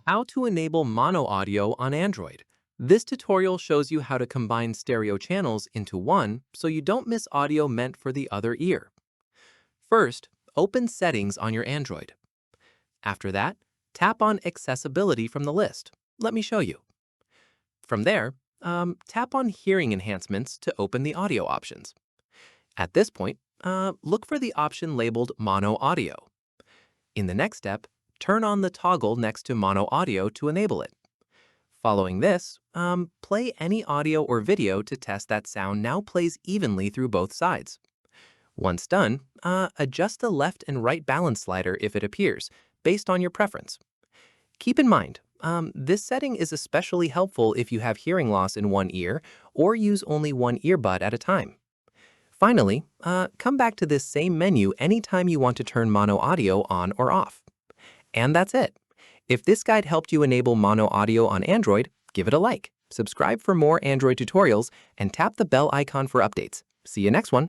How to enable mono audio on Android. This tutorial shows you how to combine stereo channels into one so you don't miss audio meant for the other ear. First, open Settings on your Android. After that, tap on Accessibility from the list. Let me show you. From there, tap on Hearing Enhancements to open the audio options. At this point, look for the option labeled Mono Audio. In the next step, turn on the toggle next to Mono Audio to enable it. Following this, play any audio or video to test that sound now plays evenly through both sides. Once done, adjust the left and right balance slider if it appears, based on your preference. Keep in mind, this setting is especially helpful if you have hearing loss in one ear or use only one earbud at a time. Finally, come back to this same menu anytime you want to turn mono audio on or off. And that's it. If this guide helped you enable mono audio on Android, give it a like, subscribe for more Android tutorials, and tap the bell icon for updates. See you next one.